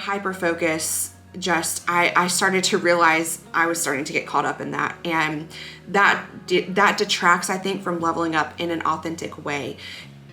hyper focus, I started to realize I was starting to get caught up in that, and that detracts, I think, from leveling up in an authentic way.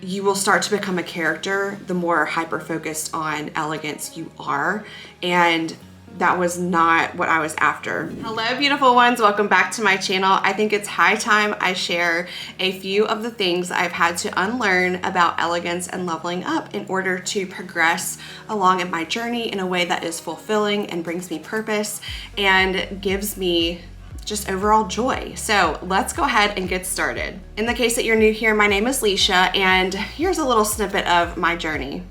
You will start to become a character the more hyper focused on elegance you are, and that was not what I was after. Hello beautiful ones, welcome back to my channel. I think it's high time I share a few of the things I've had to unlearn about elegance and leveling up in order to progress along in my journey in a way that is fulfilling and brings me purpose and gives me just overall joy. So let's go ahead and get started. In the case that you're new here, my name is Leisha, and here's a little snippet of my journey.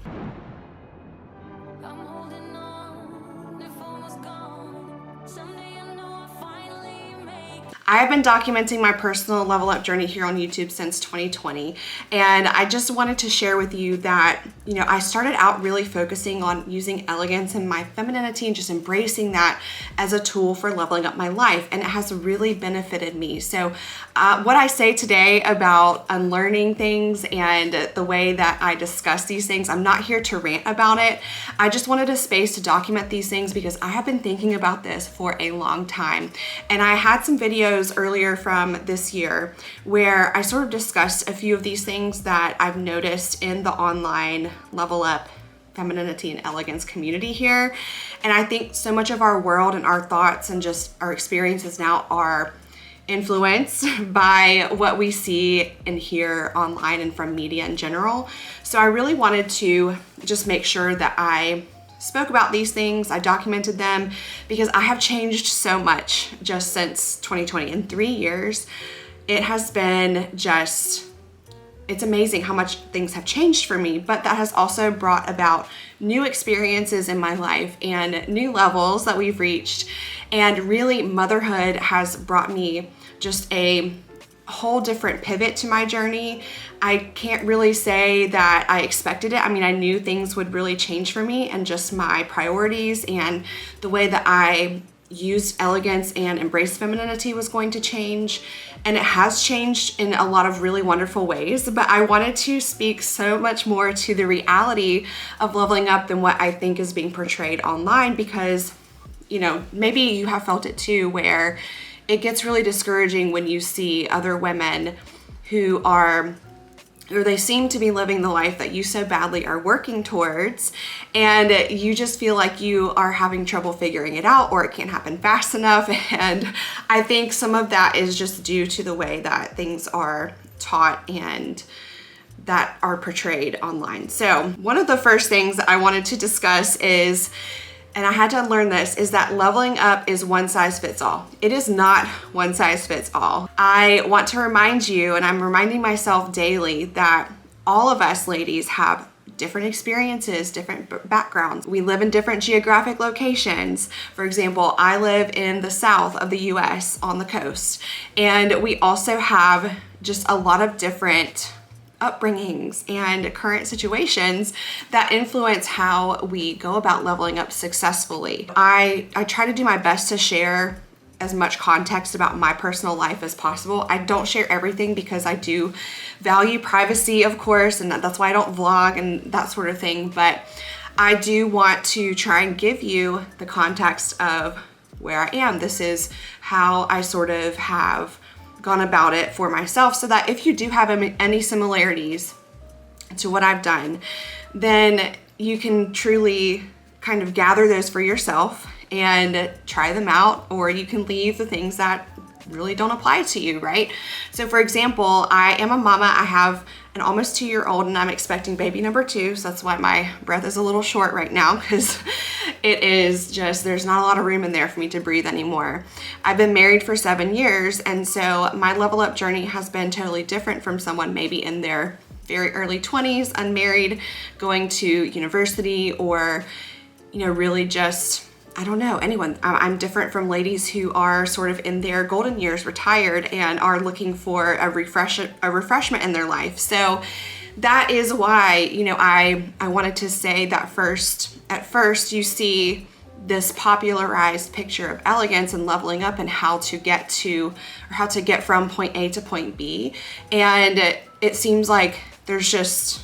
I have been documenting my personal level up journey here on YouTube since 2020, and I just wanted to share with you that, I started out really focusing on using elegance and my femininity and just embracing that as a tool for leveling up my life, and it has really benefited me. So what I say today about unlearning things and the way that I discuss these things, I'm not here to rant about it. I just wanted a space to document these things because I have been thinking about this for a long time, and I had some videos earlier from this year where I sort of discussed a few of these things that I've noticed in the online level up femininity and elegance community here. And I think so much of our world and our thoughts and just our experiences now are influenced by what we see and hear online and from media in general. So I really wanted to just make sure that I spoke about these things, I documented them, because I have changed so much just since 2020. In 3 years, it has been it's amazing how much things have changed for me, but that has also brought about new experiences in my life and new levels that we've reached. And really, motherhood has brought me just a whole different pivot to my journey. I can't really say that I expected it. I mean, I knew things would really change for me, and just my priorities and the way that I used elegance and embraced femininity was going to change. And it has changed in a lot of really wonderful ways, but I wanted to speak so much more to the reality of leveling up than what I think is being portrayed online, because, maybe you have felt it too, where it gets really discouraging when you see other women who they seem to be living the life that you so badly are working towards, and you just feel like you are having trouble figuring it out, or it can't happen fast enough. And I think some of that is just due to the way that things are taught and that are portrayed online. So one of the first things that I wanted to discuss is, and I had to unlearn this, is that leveling up is one size fits all. It is not one size fits all. I want to remind you, and I'm reminding myself daily, that all of us ladies have different experiences, different backgrounds. We live in different geographic locations. For example, I live in the south of the US on the coast, and we also have just a lot of different upbringings and current situations that influence how we go about leveling up successfully. I try to do my best to share as much context about my personal life as possible. I don't share everything because I do value privacy, of course, and that's why I don't vlog and that sort of thing, but I do want to try and give you the context of where I am. This is how I sort of have gone about it for myself, so that if you do have any similarities to what I've done, then you can truly kind of gather those for yourself and try them out, or you can leave the things that really don't apply to you, right? So for example, I am a mama. I have an almost 2-year-old, and I'm expecting baby number 2. So that's why my breath is a little short right now, because it is just, there's not a lot of room in there for me to breathe anymore. I've been married for 7 years, and so my level up journey has been totally different from someone maybe in their very early 20s, unmarried, going to university, or, really just, I don't know, anyone. I'm different from ladies who are sort of in their golden years, retired, and are looking for a refreshment in their life. So that is why, I wanted to say that at first you see this popularized picture of elegance and leveling up and how to get from point A to point B. And it seems like there's just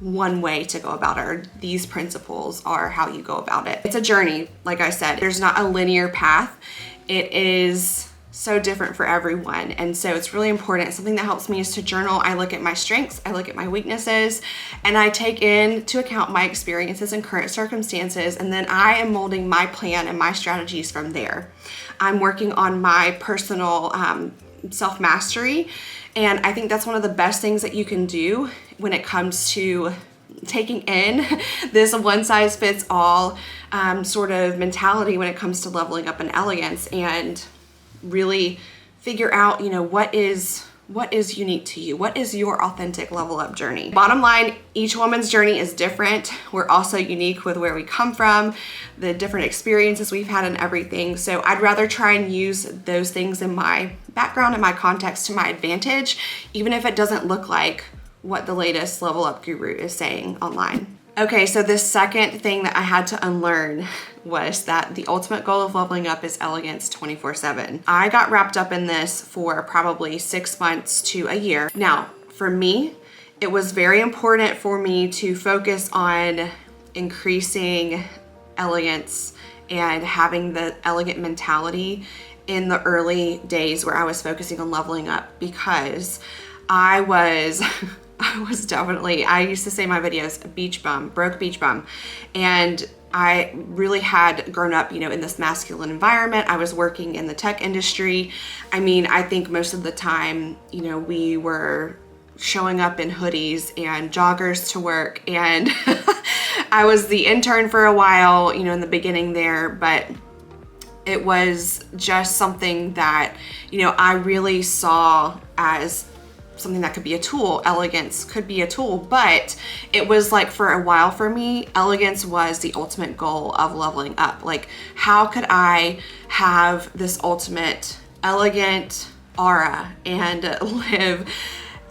one way to go about it, or these principles are how you go about it. It's a journey, like I said. There's not a linear path. It is so different for everyone. And so it's really important. Something that helps me is to journal. I look at my strengths, I look at my weaknesses, and I take into account my experiences and current circumstances. And then I am molding my plan and my strategies from there. I'm working on my personal self-mastery. And I think that's one of the best things that you can do when it comes to taking in this one-size-fits-all sort of mentality when it comes to leveling up in elegance, and really figure out, you know, what is unique to you? What is your authentic level up journey? Bottom line, each woman's journey is different. We're also unique with where we come from, the different experiences we've had and everything. So I'd rather try and use those things in my background and my context to my advantage, even if it doesn't look like what the latest level up guru is saying online. Okay, so the second thing that I had to unlearn was that the ultimate goal of leveling up is elegance 24/7. I got wrapped up in this for probably 6 months to a year. Now, for me, it was very important for me to focus on increasing elegance and having the elegant mentality in the early days where I was focusing on leveling up, because I was definitely, I used to say in my videos, beach bum, broke beach bum. And I really had grown up, you know, in this masculine environment. I was working in the tech industry. I mean, I think most of the time, you know, we were showing up in hoodies and joggers to work. And I was the intern for a while, you know, in the beginning there, but it was just something that, you know, I really saw as something that could be a tool. Elegance could be a tool, but it was like, for a while for me, elegance was the ultimate goal of leveling up. Like, how could I have this ultimate elegant aura and live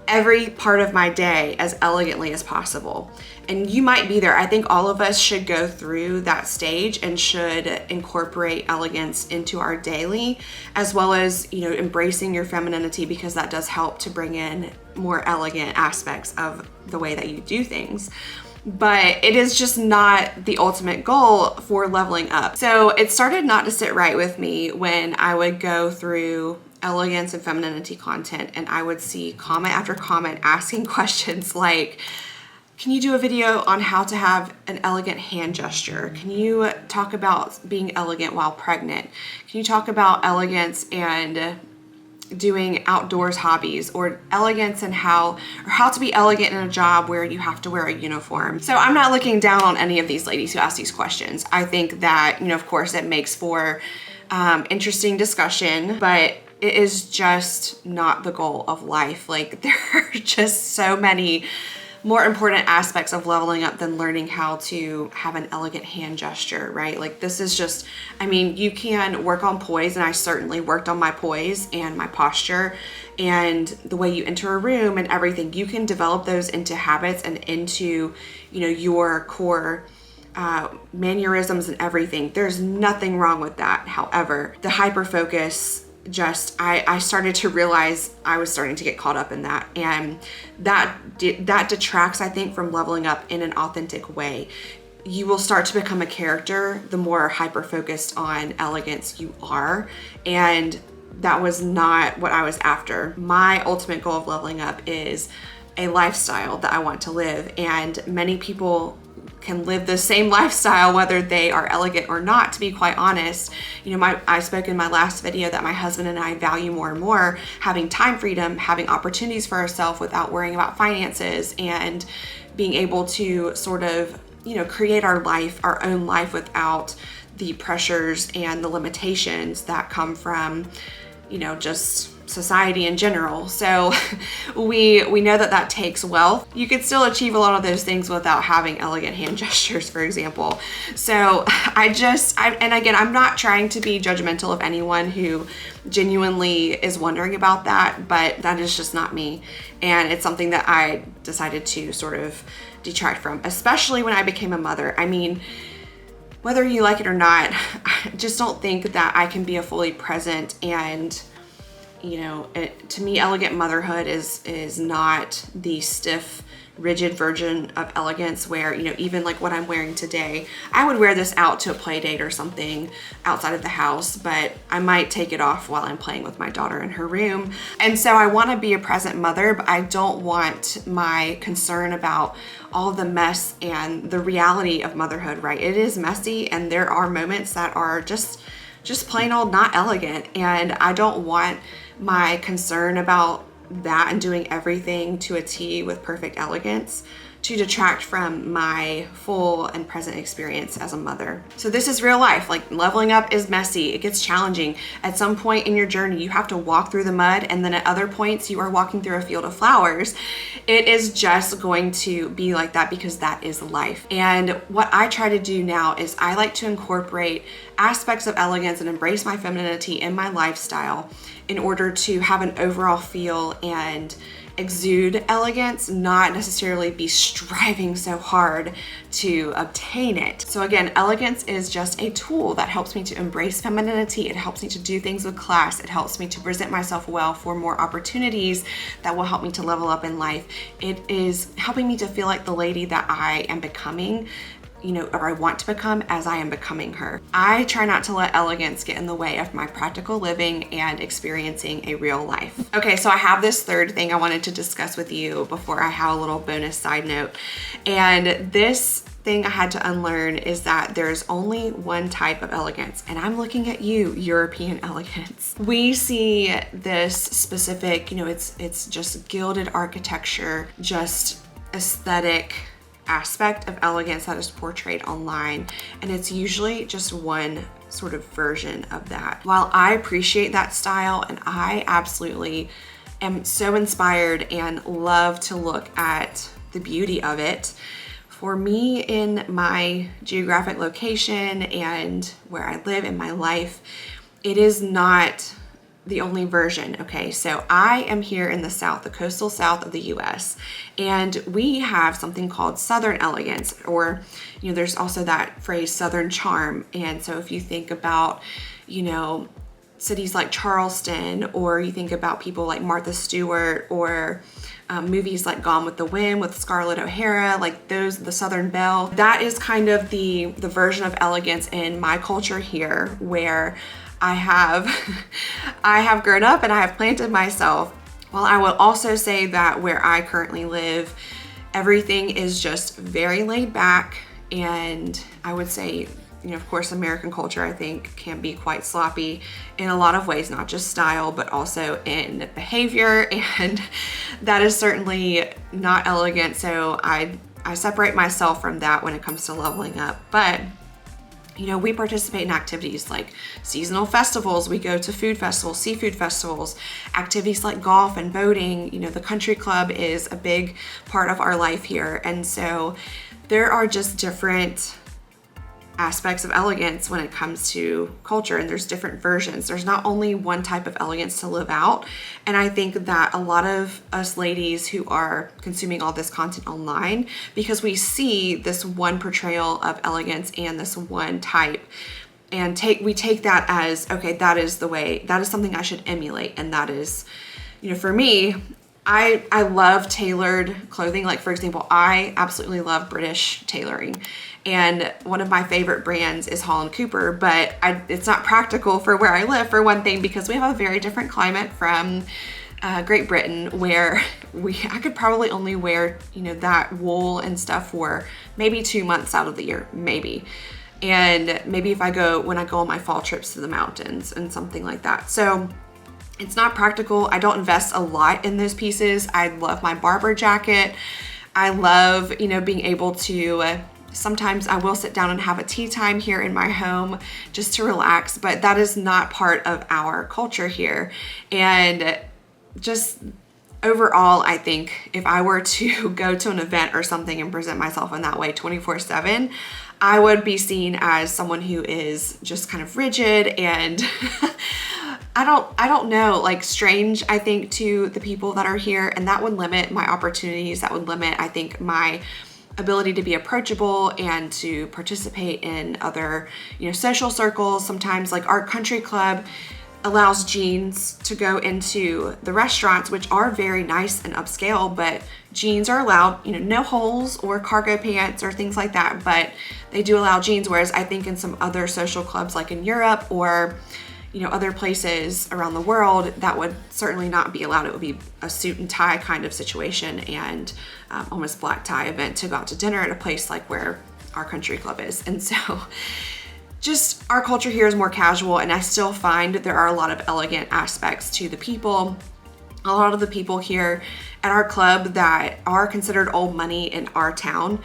every part of my day as elegantly as possible? And you might be there. I think all of us should go through that stage and should incorporate elegance into our daily, as well as, you know, embracing your femininity, because that does help to bring in more elegant aspects of the way that you do things. But it is just not the ultimate goal for leveling up. So it started not to sit right with me when I would go through elegance and femininity content and I would see comment after comment asking questions like, can you do a video on how to have an elegant hand gesture? Can you talk about being elegant while pregnant? Can you talk about elegance and doing outdoors hobbies, or elegance and how to be elegant in a job where you have to wear a uniform? So I'm not looking down on any of these ladies who ask these questions. I think that, you know, of course it makes for interesting discussion, but it is just not the goal of life. Like, there are just so many more important aspects of leveling up than learning how to have an elegant hand gesture, right? Like, this is just, I mean, you can work on poise, and I certainly worked on my poise and my posture and the way you enter a room and everything. You can develop those into habits and into, you know, your core mannerisms and everything. There's nothing wrong with that. However, the hyper focus, just I started to realize I was starting to get caught up in that, and that detracts, I think, from leveling up in an authentic way. You will start to become a character the more hyper focused on elegance you are, and that was not what I was after. My ultimate goal of leveling up is a lifestyle that I want to live, and many people can live the same lifestyle whether they are elegant or not, to be quite honest. You know, I spoke in my last video that my husband and I value more and more having time freedom, having opportunities for ourselves without worrying about finances, and being able to sort of, you know, create our life, our own life, without the pressures and the limitations that come from, you know, just society in general. So we know that takes wealth. You could still achieve a lot of those things without having elegant hand gestures, for example. So and again, I'm not trying to be judgmental of anyone who genuinely is wondering about that, but that is just not me. And it's something that I decided to sort of detract from, especially when I became a mother. I mean, whether you like it or not, I just don't think that I can be a fully present and, you know, to me, elegant motherhood is not the stiff rigid version of elegance where, you know, even like what I'm wearing today, I would wear this out to a play date or something outside of the house, but I might take it off while I'm playing with my daughter in her room. And so I want to be a present mother, but I don't want my concern about all of the mess and the reality of motherhood, right? It is messy, and there are moments that are just plain old not elegant, and I don't want my concern about that and doing everything to a T with perfect elegance to detract from my full and present experience as a mother. So this is real life. Like, leveling up is messy. It gets challenging. At some point in your journey, you have to walk through the mud, and then at other points you are walking through a field of flowers. It is just going to be like that because that is life. And what I try to do now is I like to incorporate aspects of elegance and embrace my femininity in my lifestyle in order to have an overall feel and exude elegance, not necessarily be striving so hard to obtain it. So again, elegance is just a tool that helps me to embrace femininity. It helps me to do things with class. It helps me to present myself well for more opportunities that will help me to level up in life. It is helping me to feel like the lady that I am becoming, you know, or I want to become as I am becoming her. I try not to let elegance get in the way of my practical living and experiencing a real life. Okay, so I have this third thing I wanted to discuss with you before I have a little bonus side note. And this thing I had to unlearn is that there's only one type of elegance, and I'm looking at you, European elegance. We see this specific, you know, it's just gilded architecture, just aesthetic aspect of elegance that is portrayed online, and it's usually just one sort of version of that. While I appreciate that style and I absolutely am so inspired and love to look at the beauty of it, for me in my geographic location and where I live in my life, it is not the only version. Okay, so I am here in the South, the coastal South of the US, and we have something called Southern elegance, or, you know, there's also that phrase Southern charm. And so if you think about, you know, cities like Charleston, or you think about people like Martha Stewart, or movies like Gone with the Wind with Scarlett O'Hara, like those, the Southern Belle, that is kind of the version of elegance in my culture here, where I have grown up and I have planted myself. Well, I will also say that where I currently live, everything is just very laid back, and I would say, you know, of course, American culture, I think, can be quite sloppy in a lot of ways, not just style, but also in behavior, and that is certainly not elegant. So I separate myself from that when it comes to leveling up. But you know, we participate in activities like seasonal festivals. We go to food festivals, seafood festivals, activities like golf and boating. You know, the country club is a big part of our life here. And so there are just different aspects of elegance when it comes to culture, and there's different versions. There's not only one type of elegance to live out. And I think that a lot of us ladies who are consuming all this content online, because we see this one portrayal of elegance and this one type, and we take that as, okay, that is the way, that is something I should emulate. And that is, you know, for me, I love tailored clothing. Like, for example, I absolutely love British tailoring. And one of my favorite brands is Holland Cooper, but it's not practical for where I live, for one thing, because we have a very different climate from Great Britain, where I could probably only wear, you know, that wool and stuff for maybe 2 months out of the year, maybe. And maybe when I go on my fall trips to the mountains and something like that. So it's not practical. I don't invest a lot in those pieces. I love my Barber jacket. I love, you know, being able to, sometimes I will sit down and have a tea time here in my home just to relax, but that is not part of our culture here. And just overall, I think if I were to go to an event or something and present myself in that way 24/7, I would be seen as someone who is just kind of rigid and I don't know, like strange, I think, to the people that are here, and that would limit my opportunities. That would limit, I think, my ability to be approachable and to participate in other, you know, social circles. Sometimes, like our country club, allows jeans to go into the restaurants, which are very nice and upscale, but jeans are allowed, no holes or cargo pants or things like that, but they do allow jeans. Whereas I think in some other social clubs like in Europe or other places around the world, that would certainly not be allowed. It would be a suit and tie kind of situation and almost black tie event to go out to dinner at a place like where our country club is. And so just our culture here is more casual, and I still find that there are a lot of elegant aspects to the people. A lot of the people here at our club that are considered old money in our town,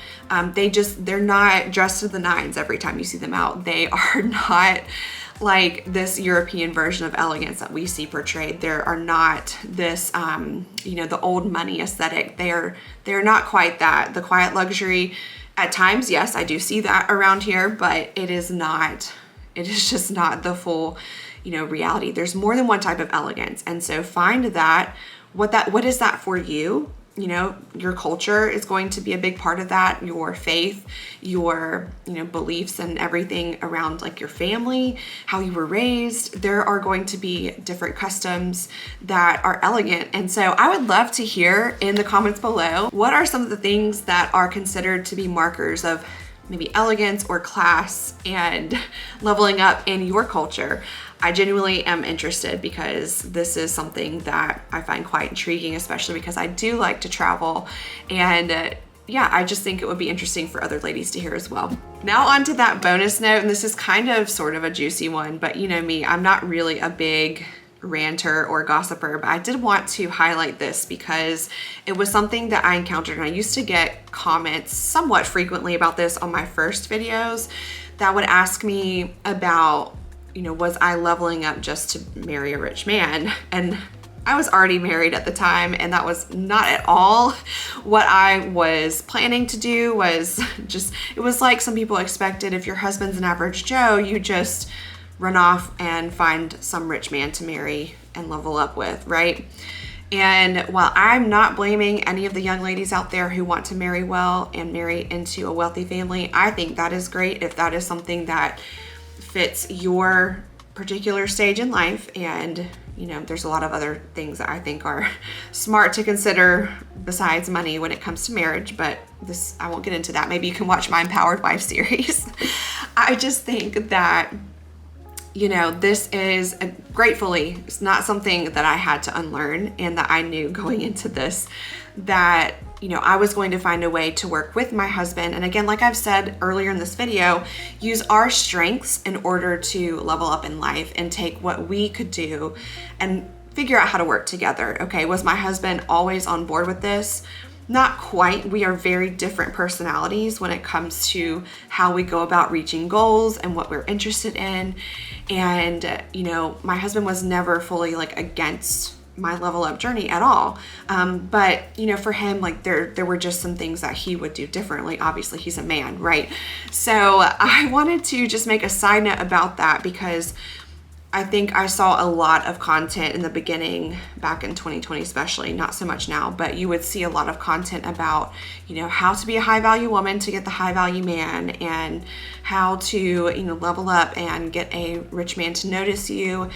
they're not dressed to the nines every time you see them out. They are not like this European version of elegance that we see portrayed. There are not this, the old money aesthetic. They're not quite that. The quiet luxury at times, yes, I do see that around here, but it is just not the full, reality. There's more than one type of elegance. And so find that, what is that for you? Your culture is going to be a big part of that, your faith, your, beliefs and everything around like your family, how you were raised. There are going to be different customs that are elegant. And so I would love to hear in the comments below, what are some of the things that are considered to be markers of maybe elegance or class and leveling up in your culture? I genuinely am interested because this is something that I find quite intriguing, especially because I do like to travel. And I just think it would be interesting for other ladies to hear as well. Now on to that bonus note, and this is kind of sort of a juicy one, but me, I'm not really a big ranter or gossiper, but I did want to highlight this because it was something that I encountered, and I used to get comments somewhat frequently about this on my first videos that would ask me about, was I leveling up just to marry a rich man? And I was already married at the time, and that was not at all what I was planning to do. It was like some people expected, if your husband's an average Joe, you just run off and find some rich man to marry and level up with, right? And while I'm not blaming any of the young ladies out there who want to marry well and marry into a wealthy family, I think that is great if that is something that fits your particular stage in life. And there's a lot of other things that I think are smart to consider besides money when it comes to marriage, but I won't get into that. Maybe you can watch my Empowered Wife series. I just think that this is gratefully, it's not something that I had to unlearn, and that I knew going into this that, I was going to find a way to work with my husband. And again, like I've said earlier in this video, use our strengths in order to level up in life and take what we could do and figure out how to work together. Okay, was my husband always on board with this? Not quite. We are very different personalities when it comes to how we go about reaching goals and what we're interested in. And, my husband was never fully against my level up journey at all. But, for him, there were just some things that he would do differently. Obviously, he's a man, right? So I wanted to just make a side note about that because I think I saw a lot of content in the beginning back in 2020, especially, not so much now, but you would see a lot of content about, how to be a high value woman to get the high value man, and how to, level up and get a rich man to notice you.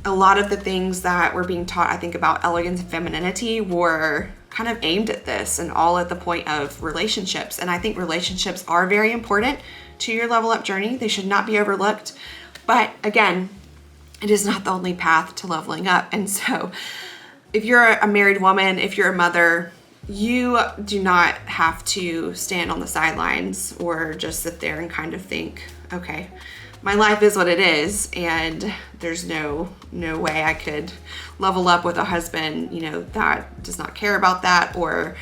A lot of the things that were being taught, I think, about elegance and femininity were kind of aimed at this, and all at the point of relationships. And I think relationships are very important to your level up journey. They should not be overlooked. But again, it is not the only path to leveling up. And so if you're a married woman, if you're a mother, you do not have to stand on the sidelines or just sit there and kind of think, okay, my life is what it is, and there's no way I could level up with a husband, that does not care about that, or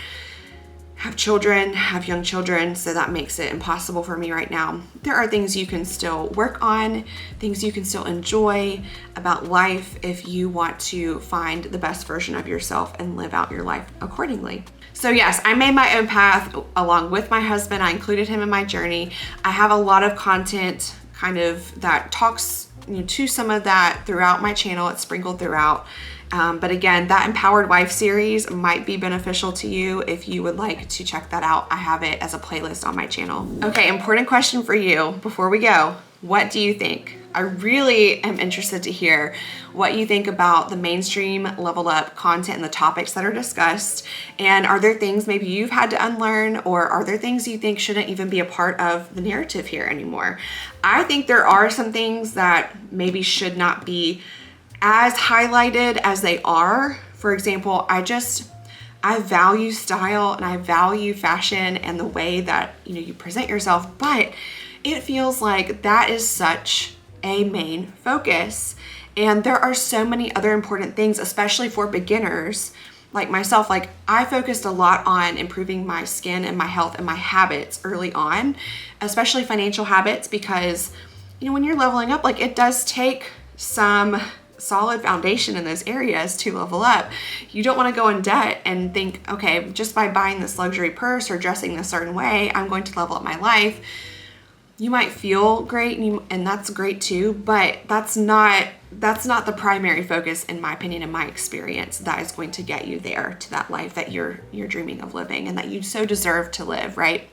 have young children, so that makes it impossible for me right now. There are things you can still work on, things you can still enjoy about life if you want to find the best version of yourself and live out your life accordingly. So yes, I made my own path along with my husband. I included him in my journey. I have a lot of content kind of that talks to some of that throughout my channel. It's sprinkled throughout. But again, that Empowered Wife series might be beneficial to you if you would like to check that out. I have it as a playlist on my channel. Okay, important question for you before we go. What do you think? I really am interested to hear what you think about the mainstream level up content and the topics that are discussed. And are there things maybe you've had to unlearn, or are there things you think shouldn't even be a part of the narrative here anymore? I think there are some things that maybe should not be as highlighted as they are. For example, I value style and I value fashion and the way that, you know, you present yourself, but it feels like that is such a main focus. And there are so many other important things, especially for beginners like myself. Like, I focused a lot on improving my skin and my health and my habits early on, especially financial habits, because, you know, when you're leveling up, like, it does take some solid foundation in those areas to level up. You don't want to go in debt and think, okay, just by buying this luxury purse or dressing a certain way, I'm going to level up my life. You might feel great, and that's great too, but that's not the primary focus, in my opinion, in my experience, that is going to get you there to that life that you're dreaming of living and that you so deserve to live, right?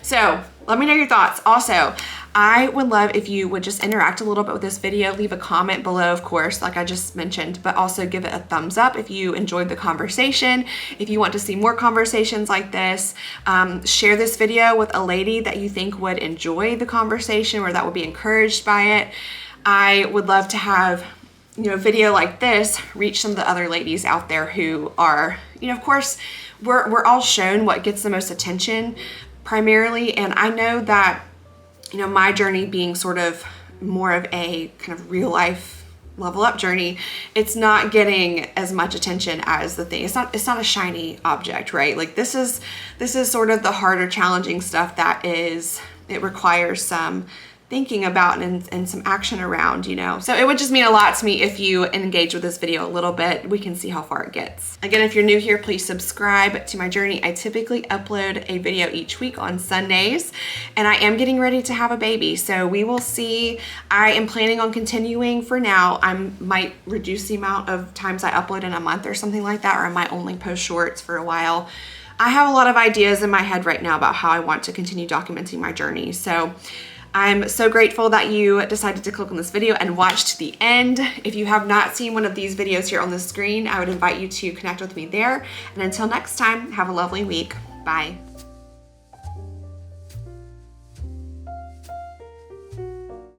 So let me know your thoughts. Also, I would love if you would just interact a little bit with this video, leave a comment below, of course, like I just mentioned, but also give it a thumbs up if you enjoyed the conversation. If you want to see more conversations like this, share this video with a lady that you think would enjoy the conversation or that would be encouraged by it. I would love to have, you know, a video like this reach some of the other ladies out there who are, you know, of course, we're all shown what gets the most attention primarily. And I know that, you know, my journey being sort of more of a kind of real life level up journey, it's not getting as much attention as the thing. It's not a shiny object, right? Like, this is sort of the harder, challenging stuff that it requires some thinking about and some action around, you know. So it would just mean a lot to me if you engage with this video a little bit. We can see how far it gets. Again, if you're new here, please subscribe to my journey. I typically upload a video each week on Sundays, and I am getting ready to have a baby, so we will see. I am planning on continuing for now. I might reduce the amount of times I upload in a month or something like that, or I might only post shorts for a while. I have a lot of ideas in my head right now about how I want to continue documenting my journey. So I'm so grateful that you decided to click on this video and watch to the end. If you have not seen one of these videos here on the screen, I would invite you to connect with me there. And until next time, have a lovely week. Bye.